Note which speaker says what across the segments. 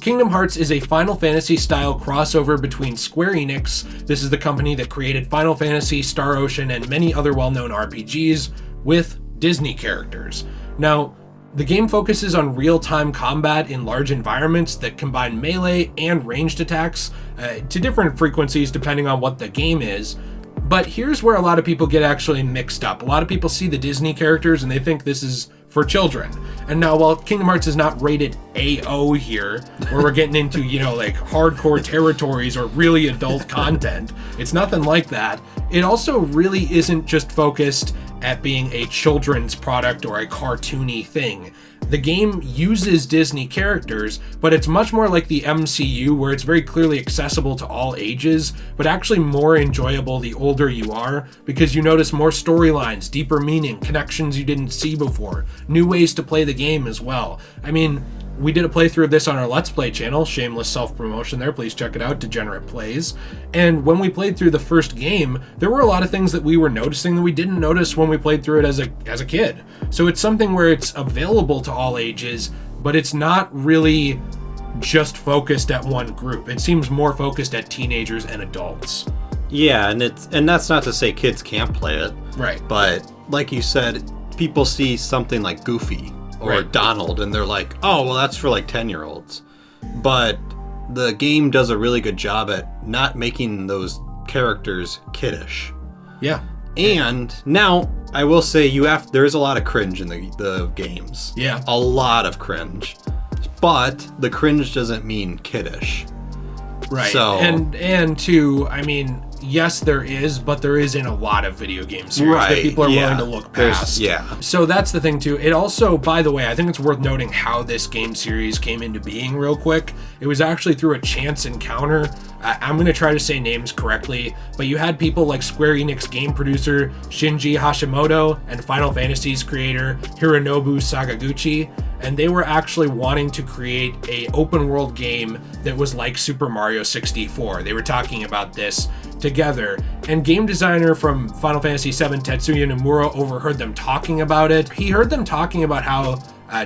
Speaker 1: Kingdom Hearts is a Final Fantasy-style crossover between Square Enix, this is the company that created Final Fantasy, Star Ocean, and many other well-known RPGs, with Disney characters. Now, the game focuses on real-time combat in large environments that combine melee and ranged attacks to different frequencies depending on what the game is. But here's where a lot of people get actually mixed up. A lot of people see the Disney characters and they think this is for children. And now, while Kingdom Hearts is not rated AO here, where we're getting into, like hardcore territories or really adult content, it's nothing like that. It also really isn't just focused at being a children's product or a cartoony thing. The game uses Disney characters, but it's much more like the MCU, where it's very clearly accessible to all ages, but actually more enjoyable the older you are, because you notice more storylines, deeper meaning, connections you didn't see before, new ways to play the game as well. I mean, we did a playthrough of this on our Let's Play channel, shameless self-promotion there, please check it out, Degenerate Plays. And when we played through the first game, there were a lot of things that we were noticing that we didn't notice when we played through it as a kid. So it's something where it's available to all ages, but it's not really just focused at one group. It seems more focused at teenagers and adults.
Speaker 2: Yeah, and that's not to say kids can't play it.
Speaker 1: Right.
Speaker 2: But like you said, people see something like Goofy or
Speaker 1: right.
Speaker 2: Donald, and they're like, oh, well, that's for like 10-year-olds. But the game does a really good job at not making those characters kiddish.
Speaker 1: Yeah.
Speaker 2: And now, I will say, there is a lot of cringe in the games.
Speaker 1: Yeah.
Speaker 2: A lot of cringe. But the cringe doesn't mean kiddish.
Speaker 1: Right.
Speaker 2: So,
Speaker 1: and two, I mean, yes, there is, but there is in a lot of video game series that people are willing to look past. So that's the thing, too. It also, by the way, I think it's worth noting how this game series came into being real quick. It was actually through a chance encounter. I'm going to try to say names correctly, but you had people like Square Enix game producer Shinji Hashimoto and Final Fantasy's creator Hironobu Sakaguchi, and they were actually wanting to create a open world game that was like Super Mario 64. They were talking about this together, and game designer from Final Fantasy VII Tetsuya Nomura overheard them talking about it. He heard them talking about how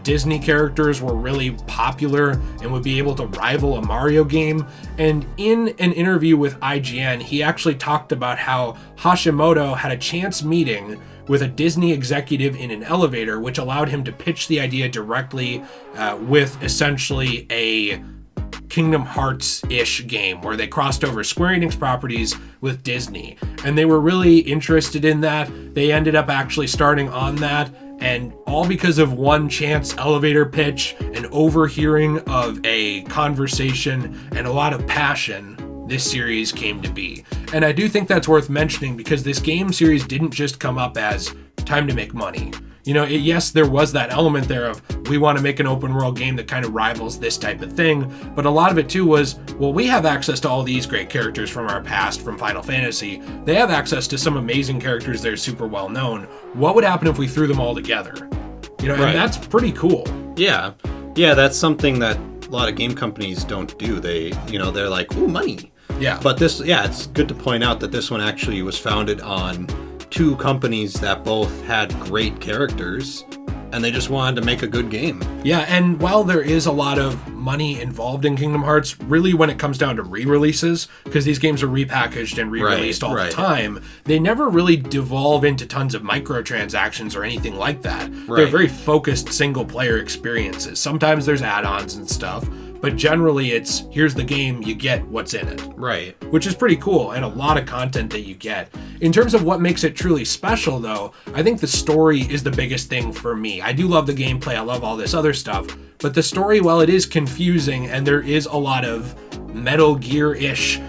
Speaker 1: Disney characters were really popular and would be able to rival a Mario game, and in an interview with IGN, he actually talked about how Hashimoto had a chance meeting with a Disney executive in an elevator, which allowed him to pitch the idea directly with essentially a Kingdom Hearts-ish game where they crossed over Square Enix properties with Disney. And they were really interested in that. They ended up actually starting on that, and all because of one chance elevator pitch, an overhearing of a conversation, and a lot of passion, this series came to be. And I do think that's worth mentioning, because this game series didn't just come up as time to make money. Yes, there was that element there of, we want to make an open world game that kind of rivals this type of thing, but a lot of it too was, well, we have access to all these great characters from our past, from Final Fantasy. They have access to some amazing characters that are super well known. What would happen if we threw them all together? And that's pretty cool.
Speaker 2: Yeah, that's something that a lot of game companies don't do. They're like, ooh, money.
Speaker 1: Yeah.
Speaker 2: But it's good to point out that this one actually was founded on two companies that both had great characters, and they just wanted to make a good game.
Speaker 1: Yeah, and while there is a lot of money involved in Kingdom Hearts, really when it comes down to re-releases, because these games are repackaged and re-released all the time, they never really devolve into tons of microtransactions or anything like that. They're very focused single-player experiences. Sometimes there's add-ons and stuff, but generally it's, here's the game, you get what's in it.
Speaker 2: Right.
Speaker 1: Which is pretty cool, and a lot of content that you get. In terms of what makes it truly special, though, I think the story is the biggest thing for me. I do love the gameplay, I love all this other stuff, but the story, while it is confusing, and there is a lot of Metal Gear-ish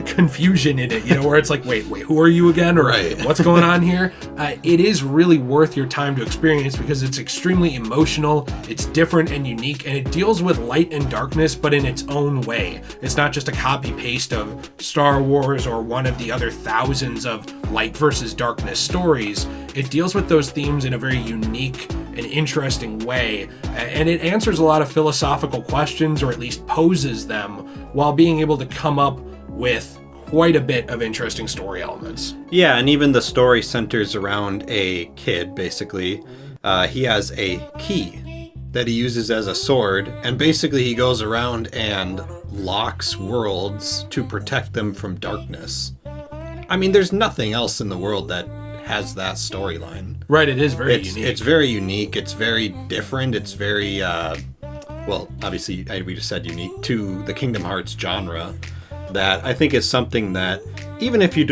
Speaker 1: confusion in it, where it's like, wait, who are you again? Or what's going on here? It is really worth your time to experience, because it's extremely emotional, it's different and unique, and it deals with light and darkness, but in its own way. It's not just a copy-paste of Star Wars or one of the other thousands of light versus darkness stories. It deals with those themes in a very unique and interesting way, and it answers a lot of philosophical questions, or at least poses them, while being able to come up with quite a bit of interesting story elements.
Speaker 2: Yeah, and even the story centers around a kid, basically. He has a key, that he uses as a sword, and basically he goes around and locks worlds to protect them from darkness. I mean, there's nothing else in the world that has that storyline.
Speaker 1: Right, it is very unique.
Speaker 2: It's very unique, it's very different, it's very, well, obviously, we just said unique to the Kingdom Hearts genre, that I think is something that, even if you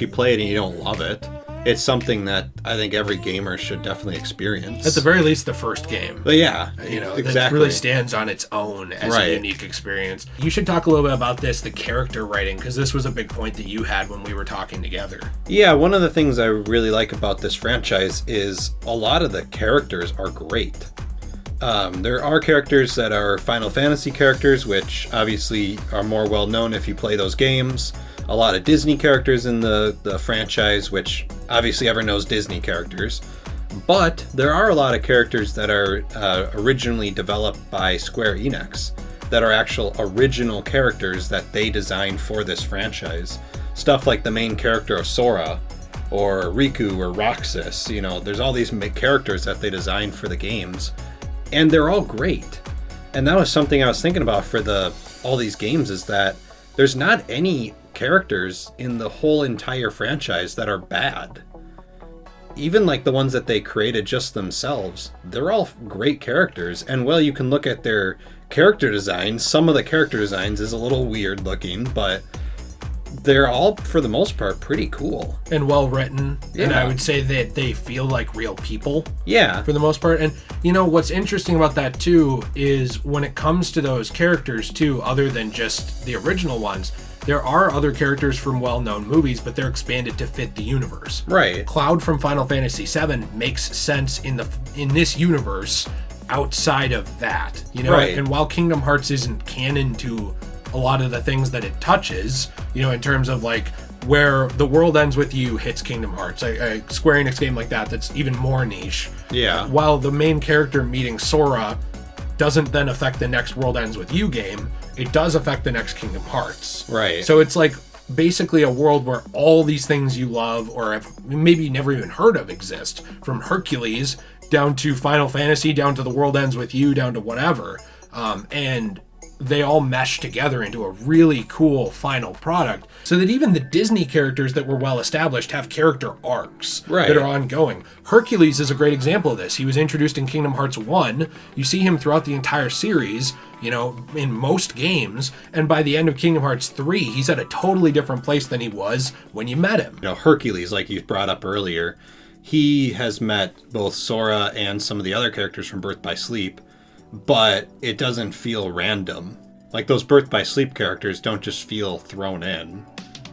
Speaker 2: play it and you don't love it, it's something that I think every gamer should definitely experience.
Speaker 1: At the very least, the first game.
Speaker 2: But yeah,
Speaker 1: exactly. That really stands on its own as a unique experience. You should talk a little bit about the character writing, because this was a big point that you had when we were talking together.
Speaker 2: Yeah, one of the things I really like about this franchise is a lot of the characters are great. There are characters that are Final Fantasy characters, which obviously are more well known if you play those games. A lot of Disney characters in the franchise, which obviously everyone knows Disney characters. But there are a lot of characters that are originally developed by Square Enix, that are actual original characters that they designed for this franchise. Stuff like the main character of Sora, or Riku, or Roxas. There's all these characters that they designed for the games, and they're all great. And that was something I was thinking about for all these games, is that there's not any characters in the whole entire franchise that are bad. Even like the ones that they created just themselves, they're all great characters. And you can look at their character designs. Some of the character designs is a little weird looking, but they're all, for the most part, pretty cool.
Speaker 1: And well written. Yeah. And I would say that they feel like real people.
Speaker 2: Yeah.
Speaker 1: For the most part. And what's interesting about that too is when it comes to those characters too, other than just the original ones, there are other characters from well-known movies, but they're expanded to fit the universe.
Speaker 2: Right.
Speaker 1: Cloud from Final Fantasy VII makes sense in this universe outside of that.
Speaker 2: Right.
Speaker 1: And while Kingdom Hearts isn't canon to a lot of the things that it touches, in terms of like where The World Ends With You hits Kingdom Hearts, a Square Enix game like that's even more niche.
Speaker 2: Yeah.
Speaker 1: While the main character meeting Sora doesn't then affect the next World Ends With You game, it does affect the next Kingdom Hearts.
Speaker 2: Right.
Speaker 1: So it's like basically a world where all these things you love or have maybe never even heard of exist, from Hercules down to Final Fantasy, down to The World Ends With You, down to whatever. And they all mesh together into a really cool final product, so that even the Disney characters that were well established have character arcs that are ongoing. Hercules is a great example of this. He was introduced in Kingdom Hearts 1. You see him throughout the entire series, in most games, and by the end of Kingdom Hearts 3, he's at a totally different place than he was when you met him.
Speaker 2: Hercules, like you brought up earlier, he has met both Sora and some of the other characters from Birth by Sleep, but it doesn't feel random. Like, those Birth by Sleep characters don't just feel thrown in.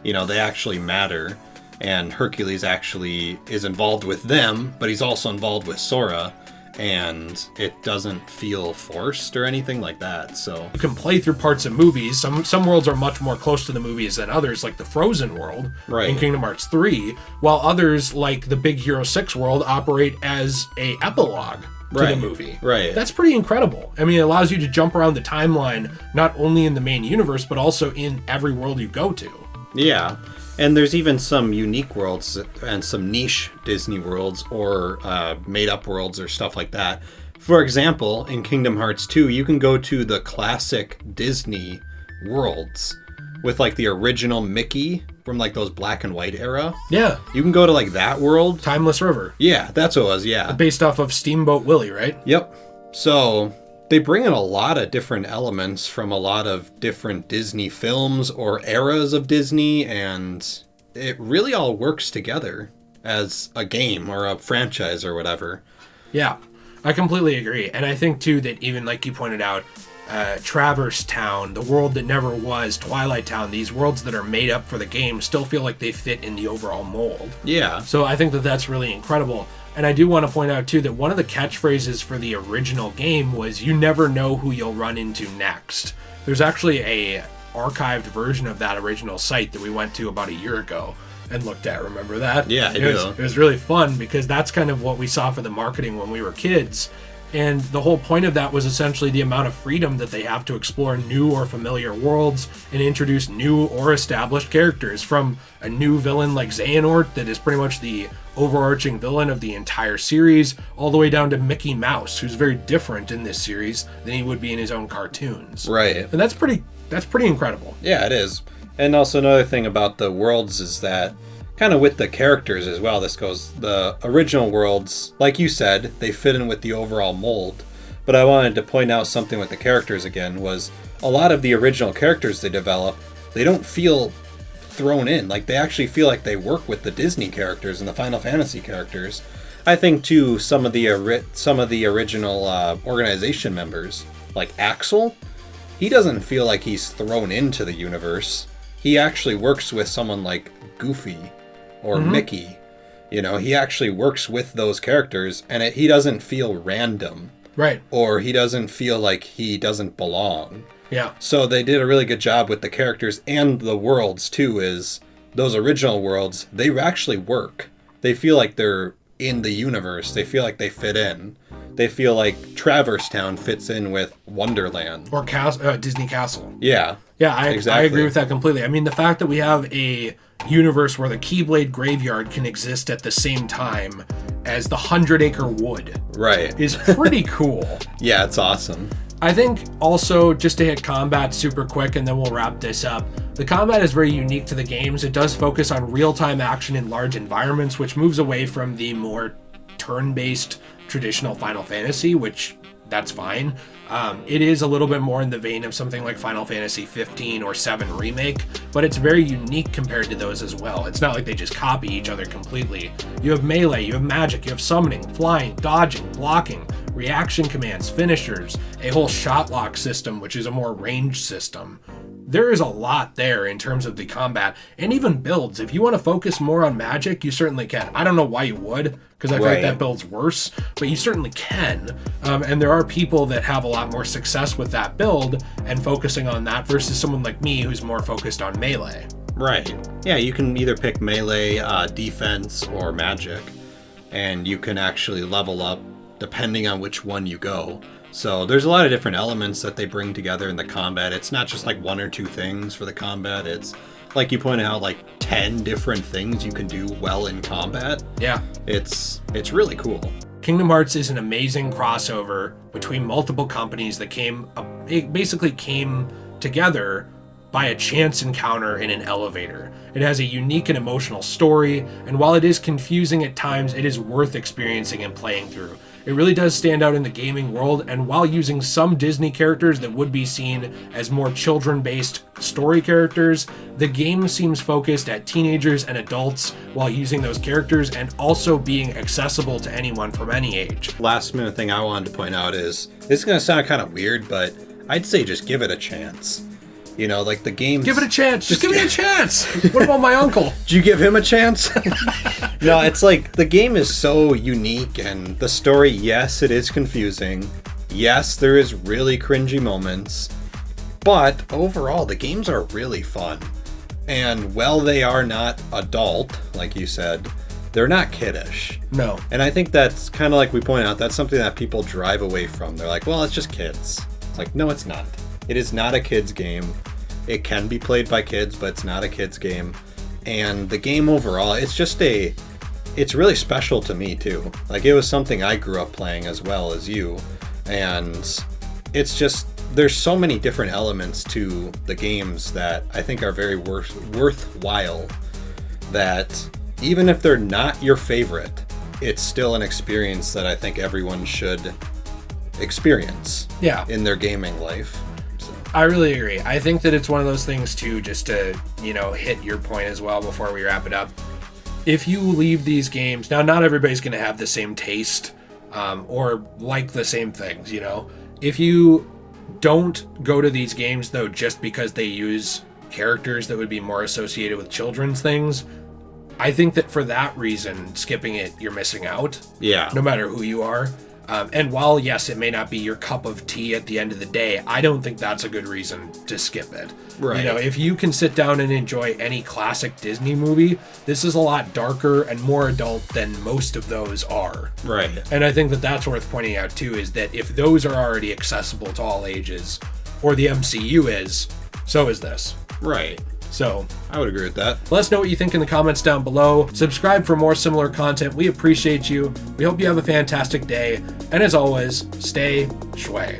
Speaker 2: They actually matter, and Hercules actually is involved with them, but he's also involved with Sora, and it doesn't feel forced or anything like that. So
Speaker 1: you can play through parts of movies. Some worlds are much more close to the movies than others, like the Frozen world in Kingdom Hearts 3, while others, like the Big Hero 6 world, operate as a epilogue to the movie.
Speaker 2: Right.
Speaker 1: That's pretty incredible. I mean, it allows you to jump around the timeline, not only in the main universe, but also in every world you go to.
Speaker 2: Yeah. And there's even some unique worlds and some niche Disney worlds or made-up worlds or stuff like that. For example, in Kingdom Hearts 2, you can go to the classic Disney worlds with like the original Mickey from like those black and white era.
Speaker 1: Yeah.
Speaker 2: You can go to like that world.
Speaker 1: Timeless River.
Speaker 2: Yeah, that's what it was, yeah.
Speaker 1: Based off of Steamboat Willie, right?
Speaker 2: Yep. So they bring in a lot of different elements from a lot of different Disney films or eras of Disney, and it really all works together as a game or a franchise or whatever.
Speaker 1: Yeah, I completely agree. And I think, too, that even like you pointed out, Traverse Town, The World That Never Was, Twilight Town, these worlds that are made up for the game still feel like they fit in the overall mold.
Speaker 2: Yeah. So
Speaker 1: I think that that's really incredible. And I do want to point out, too, that one of the catchphrases for the original game was, "You never know who you'll run into next." There's actually a archived version of that original site that we went to about a year ago and looked at. Remember that?
Speaker 2: Yeah, I do.
Speaker 1: It was really fun because that's kind of what we saw for the marketing when we were kids. And the whole point of that was essentially the amount of freedom that they have to explore new or familiar worlds and introduce new or established characters, from a new villain like Xehanort that is pretty much the overarching villain of the entire series, all the way down to Mickey Mouse, who's very different in this series than he would be in his own cartoons.
Speaker 2: Right.
Speaker 1: And that's pretty incredible.
Speaker 2: Yeah, it is. And also another thing about the worlds is that, kind of with the characters as well, the original worlds, like you said, they fit in with the overall mold. But I wanted to point out something with the characters again, was a lot of the original characters they develop, they don't feel thrown in. Like, they actually feel like they work with the Disney characters and the Final Fantasy characters. I think too, some of the original organization members, like Axel, he doesn't feel like he's thrown into the universe. He actually works with someone like Goofy or Mickey. You know, he actually works with those characters, and he doesn't feel random.
Speaker 1: Right.
Speaker 2: Or he doesn't feel like he doesn't belong.
Speaker 1: Yeah.
Speaker 2: So they did a really good job with the characters and the worlds too, is those original worlds, they actually work. They feel like they're in the universe. They feel like they fit in. They feel like Traverse Town fits in with Wonderland.
Speaker 1: Or Disney Castle.
Speaker 2: Yeah.
Speaker 1: Yeah,
Speaker 2: exactly.
Speaker 1: I agree with that completely. I mean, the fact that we have a universe where the Keyblade Graveyard can exist at the same time as the 100-Acre Wood,
Speaker 2: right,
Speaker 1: is pretty cool.
Speaker 2: Yeah, it's awesome.
Speaker 1: I think also, just to hit combat super quick and then we'll wrap this up, the combat is very unique to the games. It does focus on real-time action in large environments, which moves away from the more turn-based traditional Final Fantasy, which that's fine. It is a little bit more in the vein of something like Final Fantasy 15 or 7 Remake, but it's very unique compared to those as well. It's not like they just copy each other completely. You have melee, you have magic, you have summoning, flying, dodging, blocking, reaction commands, finishers, a whole shot lock system, which is a more ranged system. There is a lot there in terms of the combat, and even builds. If you want to focus more on magic, you certainly can. I don't know why you would, because I feel like that build's worse, but you certainly can. And there are people that have a lot more success with that build and focusing on that versus someone like me who's more focused on melee.
Speaker 2: Right. Yeah, you can either pick melee, defense, or magic, and you can actually level up depending on which one you go. So there's a lot of different elements that they bring together in the combat. It's not just like one or two things for the combat. It's, like you pointed out, like 10 different things you can do well in combat.
Speaker 1: Yeah.
Speaker 2: It's really cool.
Speaker 1: Kingdom Hearts is an amazing crossover between multiple companies that basically came together by a chance encounter in an elevator. It has a unique and emotional story, and while it is confusing at times, it is worth experiencing and playing through. It really does stand out in the gaming world, and while using some Disney characters that would be seen as more children-based story characters, the game seems focused at teenagers and adults while using those characters and also being accessible to anyone from any age.
Speaker 2: Last minute thing I wanted to point out is, this is going to sound kind of weird, but I'd say just give it a chance. You know, like the game.
Speaker 1: Give it a chance. Just give me a chance. What about my uncle?
Speaker 2: Did you give him a chance? No, it's like the game is so unique, and the story, yes, it is confusing. Yes, there is really cringy moments. But overall, the games are really fun. And while they are not adult, like you said, they're not kiddish.
Speaker 1: No.
Speaker 2: And I think that's kind of like we point out, that's something that people drive away from. They're like, well, it's just kids. It's like, no, it's not. It is not a kid's game. It can be played by kids, but it's not a kid's game. And the game overall, it's really special to me too. Like, it was something I grew up playing as well as you. And it's just, there's so many different elements to the games that I think are very worthwhile, that even if they're not your favorite, it's still an experience that I think everyone should experience in their gaming life.
Speaker 1: I really agree. I think that it's one of those things too, just to, hit your point as well before we wrap it up. If you leave these games, now not everybody's going to have the same taste or like the same things, If you don't go to these games though just because they use characters that would be more associated with children's things, I think that for that reason, skipping it, you're missing out.
Speaker 2: Yeah.
Speaker 1: No matter who you are. And while, yes, it may not be your cup of tea at the end of the day, I don't think that's a good reason to skip it.
Speaker 2: Right.
Speaker 1: You know, if you can sit down and enjoy any classic Disney movie, this is a lot darker and more adult than most of those are.
Speaker 2: Right.
Speaker 1: And I think that that's worth pointing out, too, is that if those are already accessible to all ages, or the MCU is, so is this.
Speaker 2: Right.
Speaker 1: So
Speaker 2: I would agree with that.
Speaker 1: Let us know what you think in the comments down below. Subscribe for more similar content. We appreciate you. We hope you have a fantastic day. And as always, stay shui.